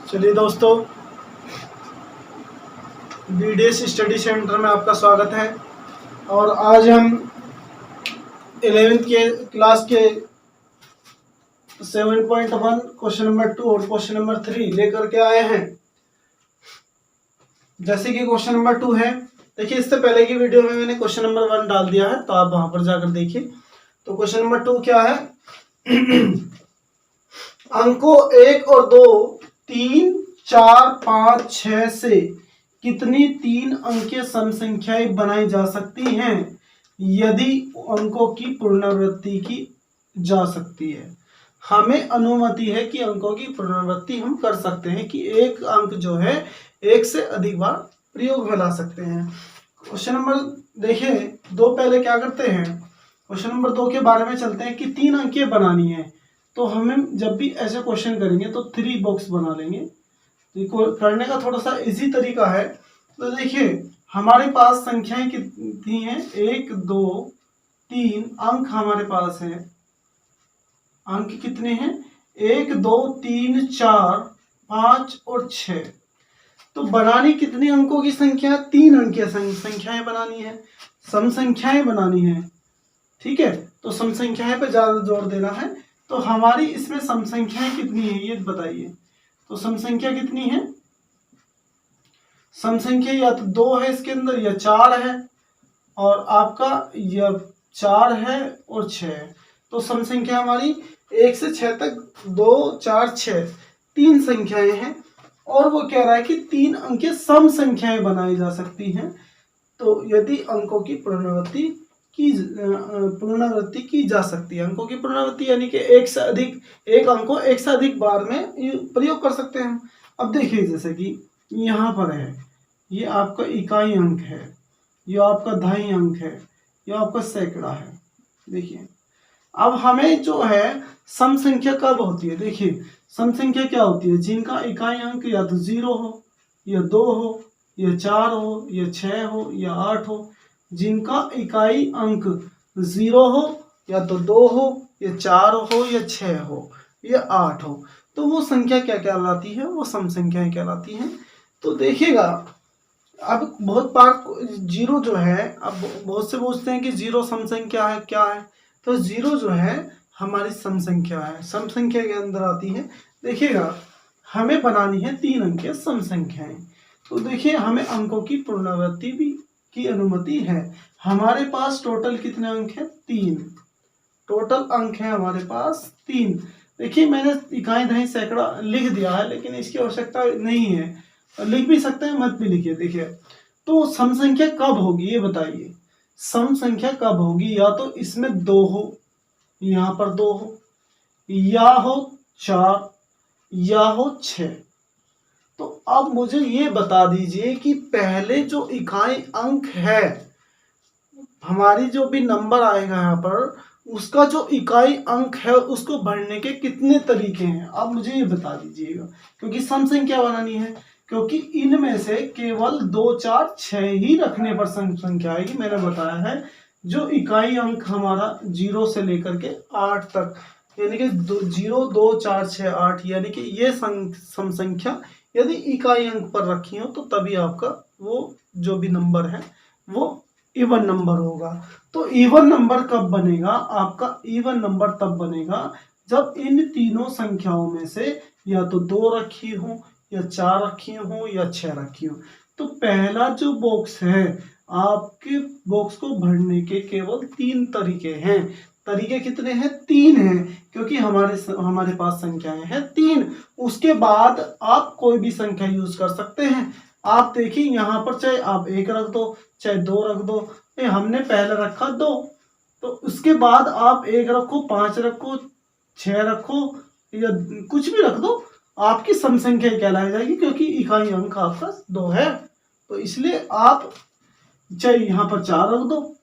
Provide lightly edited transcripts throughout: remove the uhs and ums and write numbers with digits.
चलिए दोस्तों, BDS study centre में आपका स्वागत है। और आज हम 11th के क्लास के 7.1 क्वेश्चन नंबर 2 और क्वेश्चन नंबर 3 लेकर के आए हैं। जैसे कि क्वेश्चन नंबर 2 है, देखिए इससे पहले की वीडियो में मैंने क्वेश्चन नंबर 1 डाल दिया है, तो आप वहां पर जाकर देखिए। तो क्वेश्चन नंबर 2 क्या है? अंकों 1 और 2, 3, 4, 5, 6 से कितनी 3 अंकीय सम संख्याएं बनाई जा सकती हैं यदि अंकों की पुनरावृत्ति की जा सकती है। हमें अनुमति है कि अंकों की पुनरावृत्ति हम कर सकते हैं, कि एक अंक जो है एक से अधिक बार प्रयोग में ला सकते हैं। क्वेश्चन नंबर देखिए 2 पहले क्या करते हैं, क्वेश्चन नंबर 2 के बारे में चलते हैं कि 3 अंकीय बनानी है। तो हमें जब भी ऐसे क्वेश्चन करेंगे तो 3 बॉक्स बना लेंगे। तो करने का थोड़ा सा इजी तरीका है। तो देखिए हमारे पास संख्याएं कितनी हैं? 1, 2, 3 अंक हमारे पास है। अंक कितने हैं? 1, 2, 3, 4, 5 और 6। तो बनानी कितने अंकों की संख्या? 3 अंकीय संख्याएं बनानी है, सम संख्याएं बनानी है। ठीक है, तो सम संख्याएं पे ज्यादा जोर देना है। तो हमारी इसमें सम संख्याएं कितनी है ये बताइए। तो सम संख्या कितनी है? सम संख्या या तो 2 है इसके अंदर, या 4 है, और आपका या 4 है और 6 है। तो सम संख्या हमारी 1 से 6 तक 2, 4, 6 3 संख्याएं हैं। और वो कह रहा है कि 3 अंकीय सम संख्याएं बनाई जा सकती हैं तो यदि अंकों की पुनरावृत्ति की जा सकती है। अंकों की पुनरावृत्ति यानी कि एक अंक को एक से अधिक बार में प्रयोग कर सकते हैं। अब देखिए जैसे कि यहाँ पर है, ये आपका इकाई अंक है, ये आपका दहाई अंक है, ये आपका सैकड़ा है। देखिए अब हमें जो है सम संख्या कब होती है? देखिए सम संख्या क्या होती है? जिनका इकाई अंक या तो 0 हो, या 2 हो, या 4 हो, या 6 हो, या 8 हो। जिनका इकाई अंक 0 हो, या तो 2 हो, या 4 हो, या 6 हो, या 8 हो, तो वो संख्या क्या कहलाती है? वो सम संख्याएं कहलाती हैं। तो देखिएगा अब बहुत बार जीरो जो है, अब बहुत से पूछते हैं कि 0 सम संख्या है क्या है? तो 0 जो है हमारी सम संख्या है, सम संख्या के अंदर आती है। देखिएगा हमें बनानी है 3 अंकीय सम संख्याएं। तो देखिए हमें अंकों की पुनरावृत्ति भी की अनुमति है। हमारे पास टोटल कितने अंक हैं? 3 टोटल अंक है हमारे पास 3। देखिए मैंने इकाई दहाई सैकड़ा लिख दिया है, लेकिन इसकी आवश्यकता नहीं है, लिख भी सकते हैं, मत भी लिखिए। देखिए तो सम संख्या कब होगी ये बताइए। सम संख्या कब होगी? या तो इसमें 2 हो, यहाँ पर 2 हो, या हो 4, या हो 6। तो अब मुझे ये बता दीजिए कि पहले जो इकाई अंक है, हमारी जो भी नंबर आएगा यहाँ पर, उसका जो इकाई अंक है उसको भरने के कितने तरीके हैं? आप मुझे ये बता दीजिएगा, क्योंकि सम संख्या बनानी है। क्योंकि इनमें से केवल 2, 4, 6 ही रखने पर सम संख्या आएगी। मैंने बताया है जो इकाई अंक हमारा 0 से लेकर के 8 तक, यानी कि 0, 2, 4, 6, 8, यानी कि ये सम संख्या यदि इकाई अंक पर रखी हो तो तभी आपका वो जो भी नंबर है वो इवन नंबर होगा। तो इवन नंबर कब बनेगा? आपका इवन नंबर तब बनेगा जब इन तीनों संख्याओं में से या तो 2 रखी हो, या 4 रखी हो, या 6 रखी हो। तो पहला जो बॉक्स है, आपके बॉक्स को भरने के केवल 3 तरीके हैं। तरीके कितने हैं? 3 हैं, क्योंकि हमारे पास संख्याएं हैं 3। उसके बाद आप कोई भी संख्या यूज कर सकते हैं। आप देखिए यहाँ पर चाहे आप 1 रख दो, चाहे 2 रख दो। हमने पहले रखा 2, तो उसके बाद आप 1 रखो, 5 रखो, 6 रखो, या कुछ भी रख दो, आपकी सम संख्या कहलाई जाएगी, क्योंकि इकाई अंक आपका 2 है। तो इसलिए आप चाहे यहाँ पर 4 रख दो,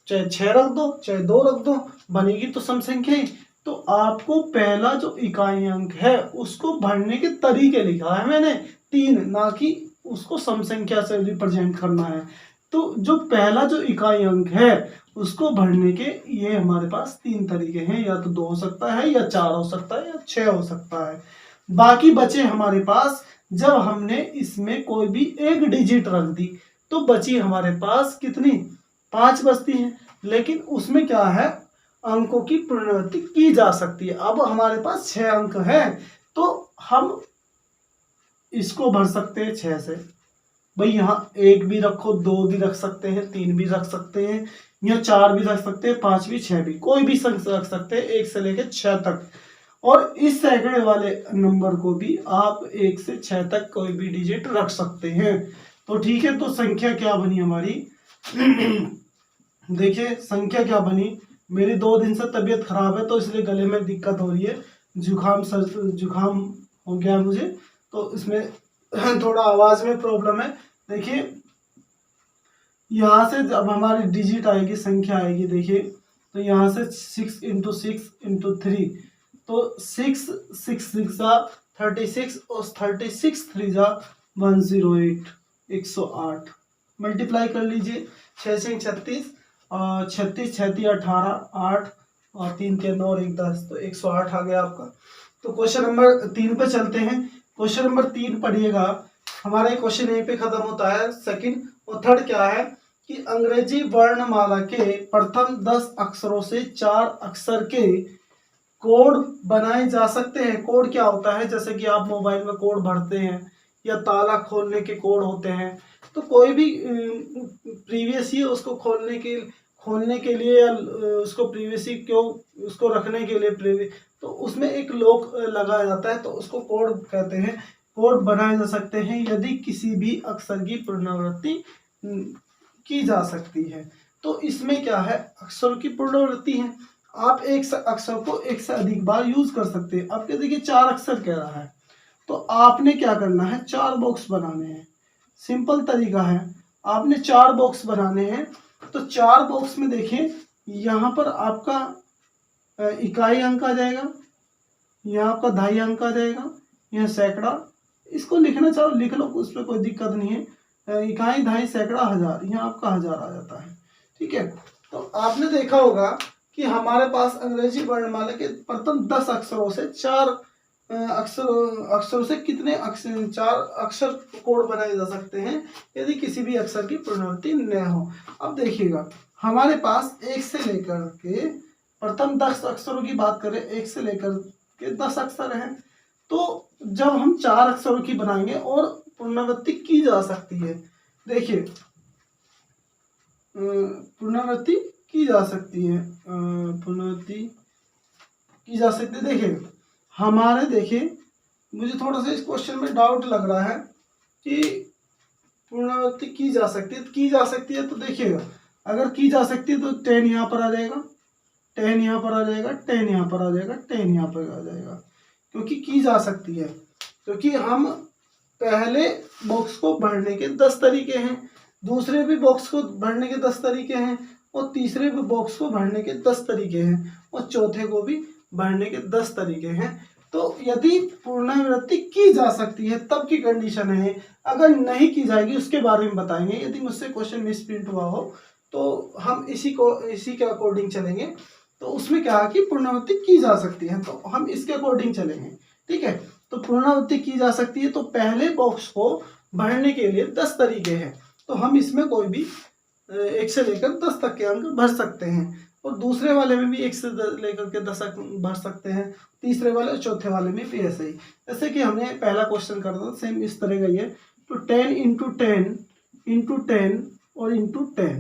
चाहे 6 रख दो, चाहे 2 रख दो, बनेगी तो सम संख्या ही। तो आपको पहला जो इकाई अंक है उसको भरने के तरीके लिखा है मैंने 3, ना कि उसको सम संख्या से रिप्रेजेंट करना है। तो जो पहला जो इकाई अंक है उसको भरने के ये हमारे पास 3 तरीके हैं। या तो 2 हो सकता है, या 4 हो सकता है, या 6 हो सकता है। बाकी बचे हमारे पास, जब हमने इसमें कोई भी एक डिजिट रख दी तो बची हमारे पास कितनी, 5 बचती हैं। लेकिन उसमें क्या है, अंकों की पुनरावृत्ति की जा सकती है। अब हमारे पास 6 अंक है तो हम इसको भर सकते हैं 6 से। भाई यहाँ 1 भी रखो, 2 भी रख सकते हैं, 3 भी रख सकते हैं, या 4 भी रख सकते हैं, 5 भी, 6 भी, कोई भी संख्या रख सकते हैं 1 से लेकर 6 तक। और इस सैकड़े वाले नंबर को भी आप 1 से 6 तक कोई भी डिजिट रख सकते हैं। तो ठीक है, तो संख्या क्या बनी हमारी देखिए संख्या क्या बनी। मेरी 2 दिन से तबीयत खराब है तो इसलिए गले में दिक्कत हो रही है, जुकाम हो गया मुझे, तो इसमें थोड़ा आवाज में प्रॉब्लम है। देखिए यहाँ से जब हमारी डिजिट आएगी, संख्या आएगी, देखिए तो यहाँ से 6 × 6 × 3, तो 6 6 6 36 और 36 3 108, 108 मल्टीप्लाई कर लीजिए। 6 6 36 और 36 36 18 8 और 3 के 9 और 1 10, तो 108 आ गया आपका। तो क्वेश्चन नंबर 3 पे चलते हैं। क्वेश्चन नंबर 3 पढ़िएगा, हमारा क्वेश्चन यहीं पे खत्म होता है। सेकंड और थर्ड क्या है कि अंग्रेजी वर्णमाला के प्रथम 10 अक्षरों से 4 अक्षर के कोड बनाए जा सकते हैं। कोड क्या होता है, जैसे कि आप मोबाइल में कोड भरते हैं या ताला खोलने के कोड होते हैं, तो कोई भी प्रीवियस ही उसको खोलने के लिए या उसको प्रीवियसली क्यों उसको रखने के लिए तो उसमें एक लॉक लगाया जाता है, तो उसको कोड कहते हैं। कोड बनाए जा सकते हैं यदि किसी भी अक्षर की पुनरावृत्ति की जा सकती है। तो इसमें क्या है, अक्षरों की पुनरावृत्ति है। आप एक अक्षर को एक से अधिक बार यूज कर सकते हैं। आपके देखिए 4 अक्षर कह रहा है, तो आपने क्या करना है, 4 बॉक्स बनाने हैं। सिंपल तरीका है, आपने 4 बॉक्स बनाने हैं। तो 4 बॉक्स में देखिए यहाँ पर आपका इकाई अंक आ जाएगा, यहाँ आपका दहाई अंक आ जाएगा, यह सैकड़ा, इसको लिखना चाहो लिख लो, उस पर कोई दिक्कत नहीं है। इकाई, दहाई, सैकड़ा, हजार, यहाँ आपका 1000 आ जाता है। ठीक है, तो आपने देखा होगा कि हमारे पास अंग्रेजी वर्णमाला के प्रथम 10 अक्षरों से 4 अक्षरों से कितने अक्षर, 4 अक्षर कोड बनाए जा सकते हैं यदि किसी भी अक्षर की पुनरावृत्ति न हो। अब देखिएगा हमारे पास 1 से लेकर के प्रथम 10 अक्षरों की बात करें, 1 से लेकर के 10 अक्षर हैं, तो जब हम 4 अक्षरों की बनाएंगे और पुनरावृत्ति की जा सकती है। देखिए पुनरावृत्ति की जा सकती है, पुनरावृत्ति की जा सकती है। देखिए हमारे, देखिए मुझे थोड़ा सा इस क्वेश्चन में डाउट लग रहा है कि पुनरावृत्ति की जा सकती है, तो देखिएगा अगर की जा सकती है तो 10 यहाँ पर आ जाएगा, 10 यहाँ पर आ जाएगा, 10 यहाँ पर आ जाएगा, 10 यहाँ पर आ जाएगा, क्योंकि की जा सकती है। क्योंकि हम पहले बॉक्स को भरने के 10 तरीके हैं, दूसरे भी बॉक्स को भरने के 10 तरीके हैं, और तीसरे भी बॉक्स को भरने के 10 तरीके हैं, और चौथे को भी भरने के 10 तरीके हैं। तो यदि पुनरावृत्ति की जा सकती है तब की कंडीशन है, अगर नहीं की जाएगी उसके बारे में बताएंगे। यदि मुझसे क्वेश्चन मिस प्रिंट हुआ हो तो हम इसी के अकॉर्डिंग चलेंगे। तो उसमें क्या है कि पुनरावृत्ति की जा सकती है, तो हम इसके अकॉर्डिंग चलेंगे। ठीक है, तो पुनरावृत्ति की जा सकती है, तो पहले बॉक्स को भरने के लिए 10 तरीके हैं, तो हम इसमें कोई भी 1 से लेकर 10 तक के अंक भर सकते हैं, और दूसरे वाले में भी 1 से लेकर के 10 अंक भर सकते हैं, तीसरे वाले और चौथे वाले में भी ऐसे ही। जैसे कि हमने पहला क्वेश्चन करता था सेम इस तरह का ही है, तो 10 × 10 × 10 और × 10,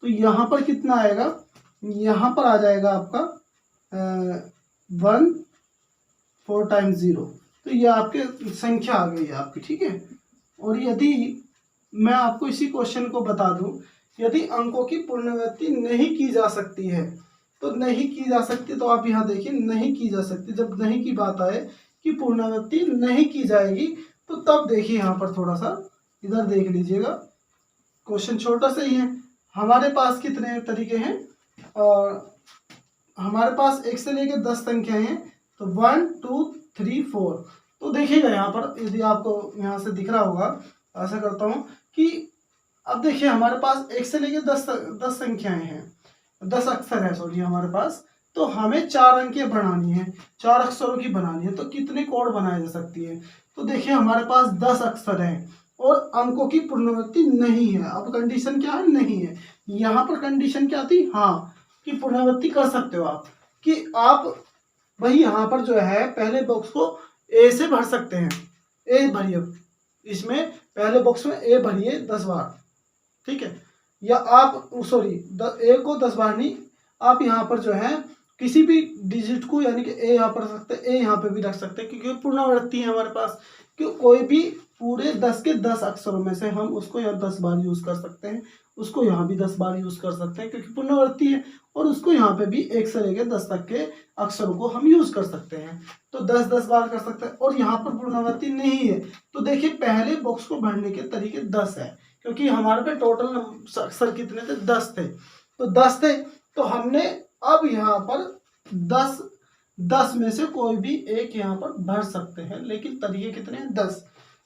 तो यहाँ पर कितना आएगा, यहाँ पर आ जाएगा आपका 1 4 टाइम्स 0, तो ये आपके संख्या आ गई है आपकी। ठीक है, और यदि मैं आपको इसी क्वेश्चन को बता दूं, यदि अंकों की पुनरावृत्ति नहीं की जा सकती है, तो नहीं की जा सकती, तो आप यहाँ देखिए नहीं की जा सकती, जब नहीं की बात आए कि पुनरावृत्ति नहीं की जाएगी, तो तब देखिए यहाँ पर थोड़ा सा इधर देख लीजिएगा, क्वेश्चन छोटा सा ही है। हमारे पास कितने तरीके हैं, और हमारे पास 1 से लेकर 10 संख्याएं हैं, तो 1 2 3 4, तो देखिएगा यहाँ पर, यदि आपको यहाँ से दिख रहा होगा, ऐसा करता हूँ कि अब देखिए हमारे पास 1 से लेकर 10 संख्याएं हैं, 10 अक्षर है, सॉरी हमारे पास तो हमें 4 अंकें बनानी है, 4 अक्षरों की बनानी है। तो कितने कोड बनाए जा सकती है? तो देखिए हमारे पास 10 अक्षर हैं और अंकों की पुनरावृत्ति नहीं है। अब कंडीशन क्या है? नहीं है। यहाँ पर कंडीशन क्या थी? हाँ, कि पुनरावृत्ति कर सकते हो आप, कि आप भाई यहाँ पर जो है पहले बॉक्स को ए से भर सकते हैं। ए भरिए, इसमें पहले बॉक्स में ए भरिए 10 बार, ठीक है। या आप सॉरी, ए को 10 बार नहीं, आप यहाँ पर जो है किसी भी डिजिट को, यानी कि ए यहाँ पर रख सकते हैं, ए यहाँ पे भी रख सकते हैं, क्योंकि पुनरावृत्ति है हमारे पास। कि कोई भी पूरे 10 के 10 अक्षरों में से हम उसको यहाँ 10 बार यूज कर सकते हैं, उसको यहाँ भी 10 बार यूज कर सकते हैं, क्योंकि पुनरावृत्ति है। और उसको यहाँ पे भी 1 से लेकर 10 तक के अक्षरों को हम यूज कर सकते हैं। तो 10-10 बार कर सकते हैं। और यहाँ पर पुनरावृत्ति नहीं है, तो देखिए पहले बॉक्स को भरने के तरीके 10 है, क्योंकि हमारे पे टोटल अक्षर कितने थे? 10 थे। तो 10 थे, तो हमने अब यहाँ पर 10 में से कोई भी एक यहाँ पर भर सकते हैं, लेकिन तरीके कितने हैं? 10।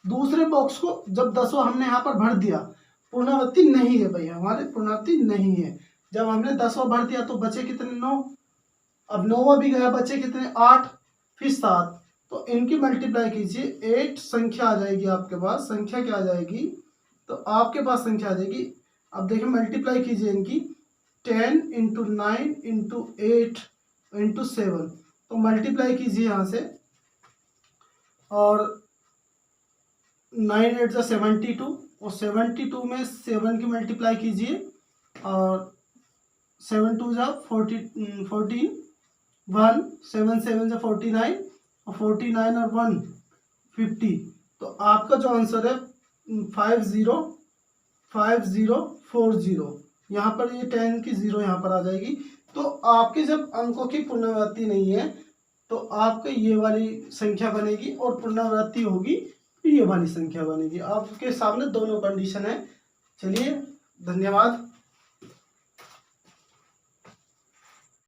दूसरे बॉक्स को जब 10 हमने यहाँ पर भर दिया, पुनरावृत्ति नहीं है भाई, हमारे पुनरावृत्ति नहीं है। जब हमने 10 भर दिया तो बचे कितने? 9। अब 9 भी गया, बचे कितने? 8, फिर 7। तो इनकी मल्टीप्लाई कीजिए, 8 संख्या आ जाएगी आपके पास। संख्या क्या आ जाएगी? तो आपके पास संख्या आ जाएगी, अब देखिए मल्टीप्लाई कीजिए इनकी, 10 × 9 × 8 × 7। तो मल्टीप्लाई कीजिए यहाँ से, और 9 8 = 72, और 72 में 7 की मल्टीप्लाई कीजिए, और 7 2 = 14, 1 7 7 = 49, और 49 और 1 50। तो आपका जो आंसर है 5040। यहाँ पर ये 10 की 0 यहाँ पर आ जाएगी। तो आपके जब अंकों की पुनरावृत्ति नहीं है, तो आपके ये वाली संख्या बनेगी, और पुनरावृत्ति होगी ये वाली संख्या बनेगी। आपके सामने दोनों कंडीशन है। चलिए, धन्यवाद।